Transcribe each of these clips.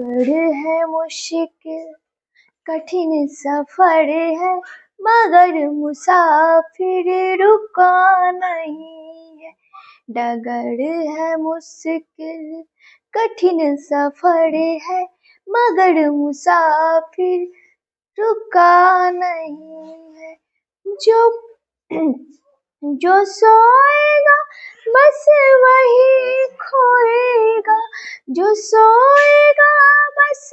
डगर है मुश्किल कठिन सफर है मगर मुसाफिर रुका नहीं है। डगर है मुश्किल कठिन सफर है मगर मुसाफिर रुका नहीं है। जो सोएगा बस वही खोएगा, जो सोएगा बस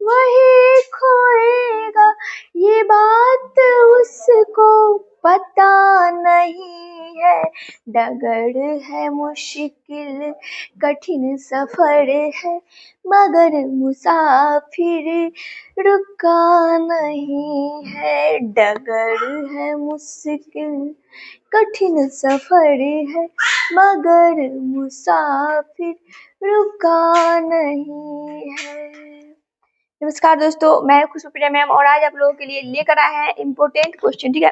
वही खोएगा, ये बात उसको पता नहीं है। डगर है मुश्किल कठिन सफर है मगर मुसाफिर रुका नहीं है। डगर है मुश्किल कठिन सफर है मगर मुसाफिर रुका नहीं है। नमस्कार दोस्तों, मैं खुशबू मैम और आज आप लोगों के लिए लेकर आए हैं इम्पोर्टेंट क्वेश्चन। ठीक है,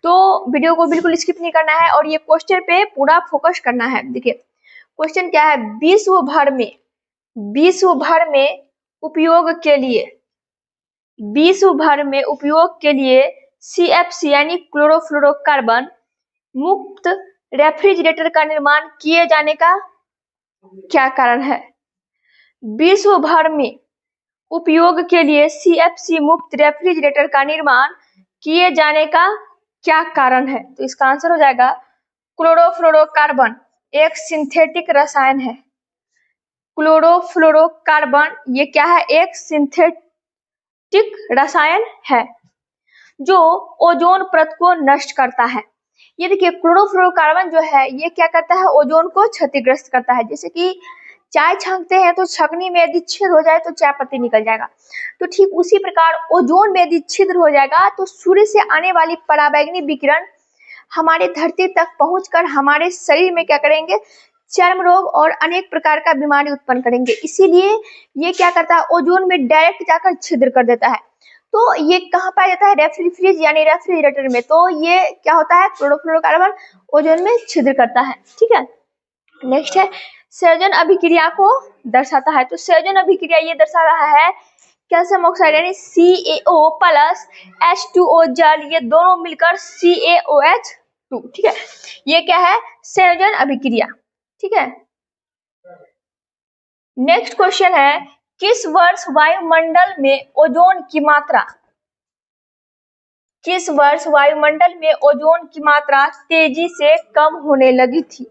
तो वीडियो को बिल्कुल स्किप नहीं करना है और ये क्वेश्चन पे पूरा फोकस करना है। देखिए क्वेश्चन क्या है, विश्व भर में उपयोग के लिए CFC यानी क्लोरोफ्लोरोकार्बन मुक्त रेफ्रिजरेटर का निर्माण किए जाने का क्या कारण है? विश्व भर में उपयोग के लिए CFC मुक्त रेफ्रिजरेटर का निर्माण किए जाने का क्या कारण है? तो इसका आंसर हो जाएगा क्लोरोफ्लोरोकार्बन एक सिंथेटिक रसायन है। क्लोरोफ्लोरोकार्बन ये क्या है? एक सिंथेटिक रसायन है जो ओजोन परत को नष्ट करता है। ये देखिए क्लोरोफ्लोरोकार्बन जो है ये क्या करता है? ओजोन को क्षतिग्रस्त करता है। जैसे कि चाय छानते हैं तो छकनी में यदि छिद्र हो जाए तो चाय पत्ती निकल जाएगा, तो ठीक उसी प्रकार ओजोन में यदि छिद्र हो जाएगा तो सूर्य से आने वाली पराबैंगनी विकिरण हमारे धरती तक पहुंचकर हमारे शरीर में क्या करेंगे? चर्म रोग और अनेक प्रकार का बीमारी उत्पन्न करेंगे। इसीलिए ये क्या करता है? ओजोन में डायरेक्ट जाकर छिद्र कर देता है। तो ये कहाँ पाया जाता है? रेफ्रिजरेटर यानी रेफ्रिजरेटर में। तो ये क्या होता है? क्लोरोफ्लोरोकार्बन ओजोन में छिद्र करता है। ठीक है, नेक्स्ट है संयोजन अभिक्रिया को दर्शाता है। तो संयोजन अभिक्रिया ये दर्शा रहा है कैल्शियम ऑक्साइड यानी CaO प्लस H2O जल, ये दोनों मिलकर CaOH2। ठीक है, ये क्या है? संयोजन अभिक्रिया। ठीक है, नेक्स्ट क्वेश्चन है किस वर्ष वायुमंडल में ओजोन की मात्रा तेजी से कम होने लगी थी?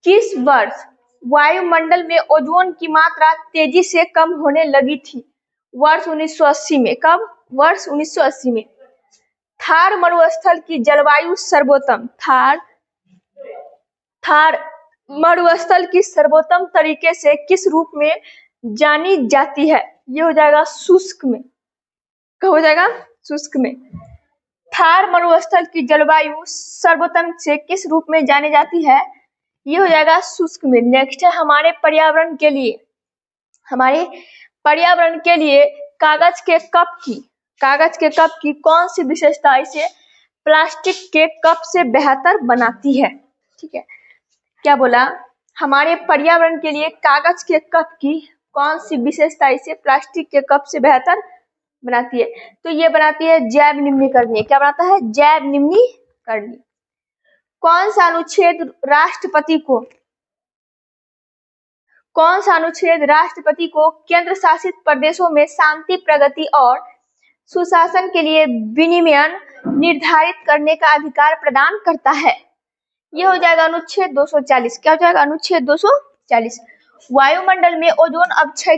किस वर्ष वायुमंडल में ओजोन की मात्रा तेजी से कम होने लगी थी? वर्ष 1980 में। कब? वर्ष 1980 में। थार मरुस्थल की जलवायु सर्वोत्तम थार मरुस्थल की सर्वोत्तम तरीके से किस रूप में जानी जाती है? ये हो जाएगा शुष्क में। कब हो जाएगा? शुष्क में। थार मरुस्थल की जलवायु सर्वोत्तम से किस रूप में जानी जाती है? ये हो जाएगा शुष्क में। नेक्स्ट है हमारे पर्यावरण के लिए कागज के कप की कौन सी विशेषता इसे प्लास्टिक के कप से बेहतर बनाती है? ठीक है, क्या बोला? हमारे पर्यावरण के लिए कागज के कप की कौन सी विशेषता इसे प्लास्टिक के कप से बेहतर बनाती है? तो ये बनाती है जैव निम्नीकरणीय। क्या बनाता है? जैव निम्नीकरणीय। कौन सा अनुच्छेद राष्ट्रपति को केंद्र शासित प्रदेशों में शांति, प्रगति और सुशासन के लिए विनियमन निर्धारित करने का अधिकार प्रदान करता है? ये हो जाएगा अनुच्छेद 240। क्या हो जाएगा? अनुच्छेद 240। वायुमंडल में ओजोन अपक्षय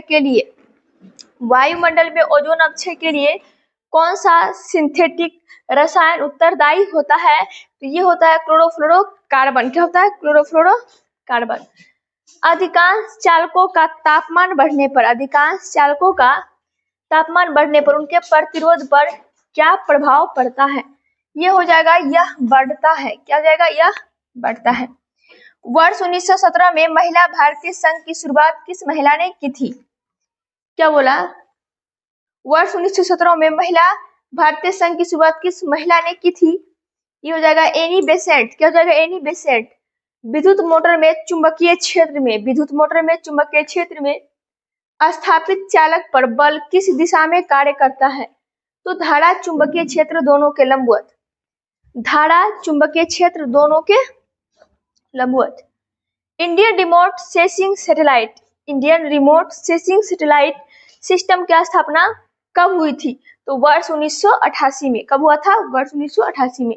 के लिए कौन सा सिंथेटिक रसायन उत्तरदायी होता है? तो ये होता है क्लोरोफ्लोरोकार्बन। क्या होता है? क्लोरोफ्लोरोकार्बन। अधिकांश चालकों का तापमान बढ़ने पर उनके प्रतिरोध पर क्या प्रभाव पड़ता है? ये हो जाएगा यह बढ़ता है। क्या हो जाएगा? यह बढ़ता है। वर्ष 1917 में महिला भारतीय संघ की शुरुआत किस महिला ने की थी? क्या बोला? वर्ष 1917 में महिला भारतीय संघ की शुरुआत किस महिला ने की थी? ये हो जाएगा एनी बेसेंट। क्या हो जाएगा? Annie Besant. विद्युत मोटर में चुंबकीय क्षेत्र में स्थापित चालक पर बल किस दिशा में कार्य करता है? तो धारा चुंबकीय क्षेत्र दोनों के लंबवत। धारा चुंबकीय क्षेत्र दोनों के लंबवत। Indian remote sensing satellite, Indian remote sensing satellite system की स्थापना कब हुई थी? तो वर्ष 1988 में। कब हुआ था? वर्ष 1988 में।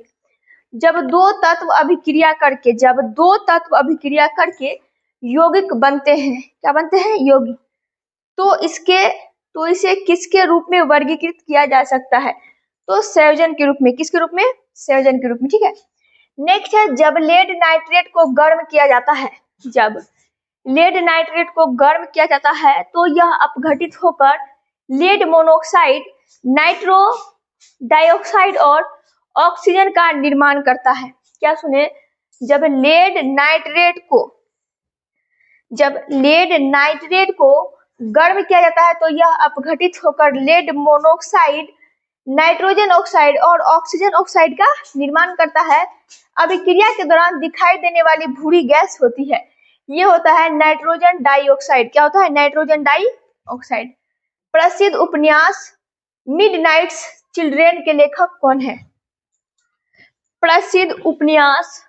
जब दो तत्व अभिक्रिया करके यौगिक बनते हैं। क्या बनते हैं? यौगिक। तो इसे किसके रूप में वर्गीकृत किया जा सकता है? तो संयोजन के रूप में। किसके रूप में? संयोजन के रूप में। ठीक है। नेक्स्ट है, जब लेड नाइट्रेट को गर्म किया जाता है, जब लेड नाइट्रेट को गर्म किया जाता है तो यह अपघटित होकर लेड मोनोऑक्साइड, नाइट्रो डाइऑक्साइड और ऑक्सीजन का निर्माण करता है। क्या सुने? जब लेड नाइट्रेट को गर्म किया जाता है तो यह अपघटित होकर लेड मोनोऑक्साइड, नाइट्रोजन ऑक्साइड और ऑक्सीजन ऑक्साइड का निर्माण करता है। अभिक्रिया के दौरान दिखाई देने वाली भूरी गैस होती है, ये होता है नाइट्रोजन डाइऑक्साइड। क्या होता है? Nitrogen dioxide. प्रसिद्ध उपन्यास मिडनाइट्स चिल्ड्रेन के लेखक कौन है? प्रसिद्ध उपन्यास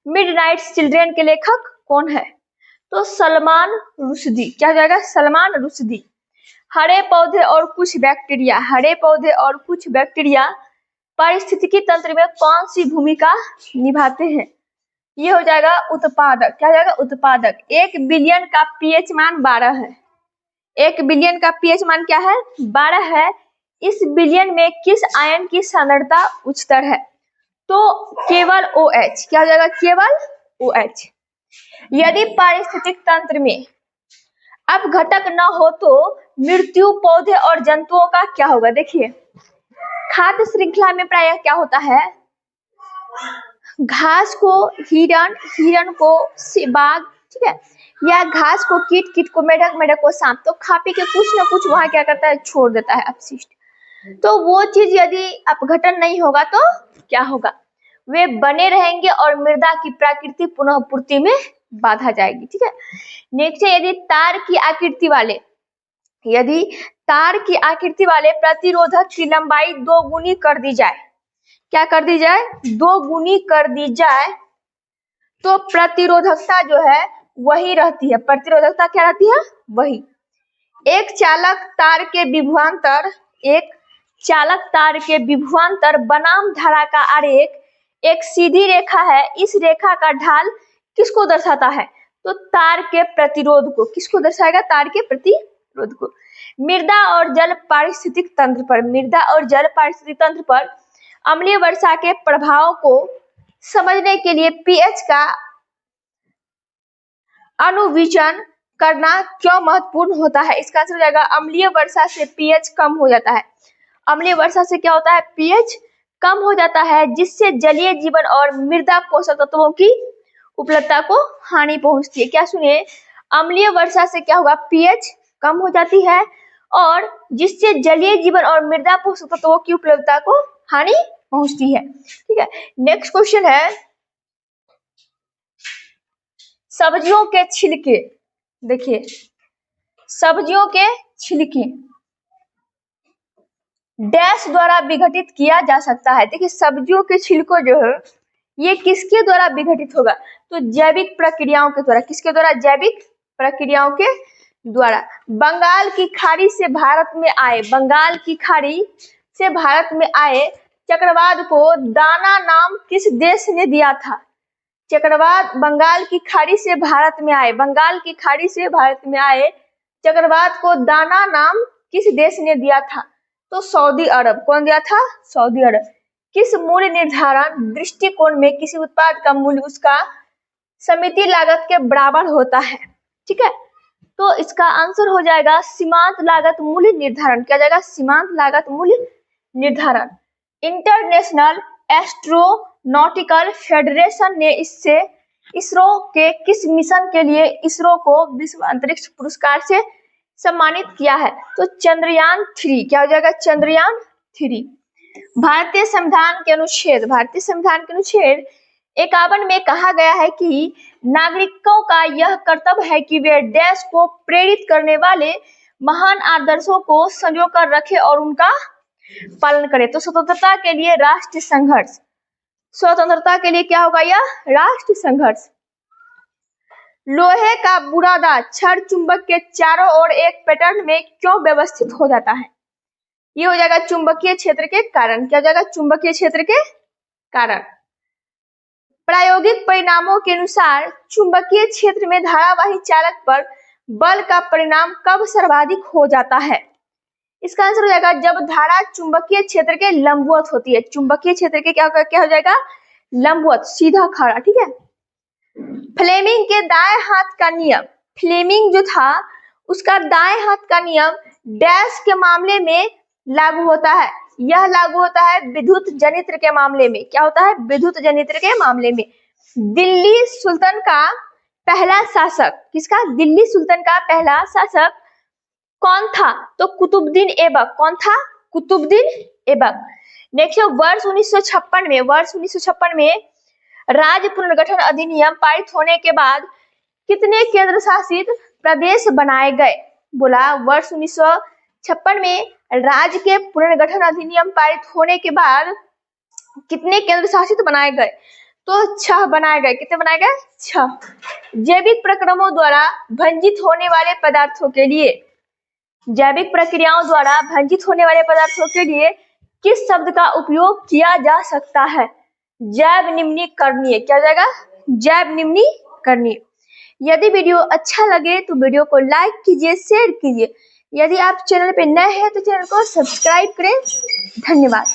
मिडनाइट्स चिल्ड्रेन के लेखक कौन है? तो सलमान रुश्दी। क्या हो जाएगा? सलमान रुश्दी। हरे पौधे और कुछ बैक्टीरिया पारिस्थितिकी तंत्र में कौन सी भूमिका निभाते हैं? ये हो जाएगा उत्पादक। क्या हो जाएगा? उत्पादक। 1 बिलियन का पीएच मान 12 है। 1 बिलियन का पीएच मान क्या है? 12 है। इस बिलियन में किस आयन की सांद्रता उच्चतर है? तो केवल OH। क्या हो जाएगा? केवल OH। यदि पारिस्थितिक तंत्र में अपघटक न हो तो मृत्यु पौधे और जंतुओं का क्या होगा? देखिए, खाद्य श्रृंखला में प्रायः क्या होता है? घास को हिरण को बाघ, ठीक है, या घास को कीट को मेढक को सांप, तो खा पी के कुछ न कुछ वहां क्या करता है? छोड़ देता है अपशिष्ट। तो वो चीज यदि अपघटन नहीं होगा तो क्या होगा? वे बने रहेंगे और मृदा की प्राकृतिक पुनः पूर्ति में बाधा जाएगी। ठीक है। नेक्स्ट है, यदि तार की आकृति वाले प्रतिरोधक की लंबाई 2 गुनी कर दी जाए, क्या कर दी जाए? 2 गुनी कर दी जाए तो प्रतिरोधकता जो है वही रहती है। प्रतिरोधकता क्या रहती है? वही। एक चालक तार के विभवांतर बनाम धारा का आरेख एक सीधी रेखा है। इस रेखा का ढाल किसको दर्शाता है? तो तार के प्रतिरोध को। किसको दर्शाएगा? तार के प्रतिरोध को। मृदा और जल पारिस्थितिक तंत्र पर अम्लीय वर्षा के प्रभाव को समझने के लिए पीएच का अनुविचन करना क्यों महत्वपूर्ण होता है? इसका आंसर हो जाएगा, अम्लीय वर्षा से पीएच कम हो जाता है। अम्लीय वर्षा से क्या होता है? पीएच कम हो जाता है, जिससे जलीय जीवन और मृदा पोषक तत्वों की उपलब्धता को हानि पहुंचती है। क्या सुनिए, अम्लीय वर्षा से क्या होगा? पीएच कम हो जाती है और जिससे जलीय जीवन और मृदा पोषक तत्वों की उपलब्धता को हानि पहुंचती है। ठीक है। नेक्स्ट क्वेश्चन है, सब्जियों के छिलके। देखिए, सब्जियों के छिलके डैश द्वारा विघटित किया जा सकता है। देखिए, सब्जियों के छिलकों जो है ये किसके द्वारा विघटित होगा? तो जैविक प्रक्रियाओं के द्वारा। किसके द्वारा? जैविक प्रक्रियाओं के द्वारा। बंगाल की खाड़ी से भारत में आए चक्रवात को दाना नाम किस देश ने दिया था? बंगाल की खाड़ी से भारत में आए चक्रवात को दाना नाम किस देश ने दिया था? तो सऊदी अरब। कौन दिया था? सऊदी अरब। किस मूल्य निर्धारण दृष्टिकोण में किसी उत्पाद का मूल्य उसका समिति लागत के बराबर होता है? ठीक है, तो इसका आंसर हो जाएगा सीमांत लागत मूल्य निर्धारण। क्या जाएगा? सीमांत लागत मूल्य निर्धारण। इंटरनेशनल एस्ट्रोनॉटिकल फेडरेशन ने इसरो के किस मिशन के लिए इसरो को विश्व अंतरिक्ष पुरस्कार से सम्मानित किया है? तो चंद्रयान 3। क्या हो जाएगा? चंद्रयान 3। भारतीय संविधान के अनुच्छेद 51 में कहा गया है कि नागरिकों का यह कर्तव्य है कि वे देश को प्रेरित करने वाले महान आदर्शों को संजो कर रखे और उनका पालन करे। तो स्वतंत्रता के लिए राष्ट्रीय संघर्ष, स्वतंत्रता के लिए क्या होगा, यह राष्ट्रीय संघर्ष। लोहे का बुरादा क्षण चुंबक के चारों ओर एक पैटर्न में क्यों व्यवस्थित हो जाता है? ये हो जाएगा चुंबकीय क्षेत्र के कारण। क्या हो जाएगा? चुंबकीय क्षेत्र के कारण। प्रायोगिक परिणामों के अनुसार चुंबकीय क्षेत्र में धारावाही चालक पर बल का परिणाम कब सर्वाधिक हो जाता है? इसका आंसर हो जाएगा जब धारा चुंबकीय क्षेत्र के लंबवत होती है। चुंबकीय क्षेत्र के क्या हो जाएगा? लंबवत, सीधा खड़ा। ठीक है। फ्लेमिंग के दाएं हाथ का नियम, फ्लेमिंग जो था उसका दाएं हाथ का नियम डैश के मामले में लागू होता है। यह लागू होता है विद्युत जनित्र के मामले में। क्या होता है? विद्युत जनित्र के मामले में। दिल्ली सुल्तान का पहला शासक, किसका? दिल्ली सुल्तान का पहला शासक कौन था? तो कुतुबुद्दीन ऐबक। कौन था? कुतुबुद्दीन ऐबक। नेक्स्ट वर्ष 1956 में राज्य पुनर्गठन अधिनियम पारित होने के बाद कितने केंद्र शासित प्रदेश बनाए गए? बोला वर्ष 1956 में राज्य के पुनर्गठन अधिनियम पारित होने के बाद कितने केंद्र शासित बनाए गए? तो 6 बनाए गए। कितने बनाए गए? 6। जैविक प्रक्रमों द्वारा भंजित होने वाले पदार्थों के लिए, जैविक प्रक्रियाओं द्वारा भंजित होने वाले पदार्थों के लिए किस शब्द का उपयोग किया जा सकता है? जैव निम्नीकरणीय। क्या हो जाएगा? जैव निम्नीकरणीय। यदि वीडियो अच्छा लगे तो वीडियो को लाइक कीजिए, शेयर कीजिए। यदि आप चैनल पे नए हैं तो चैनल को सब्सक्राइब करें। धन्यवाद।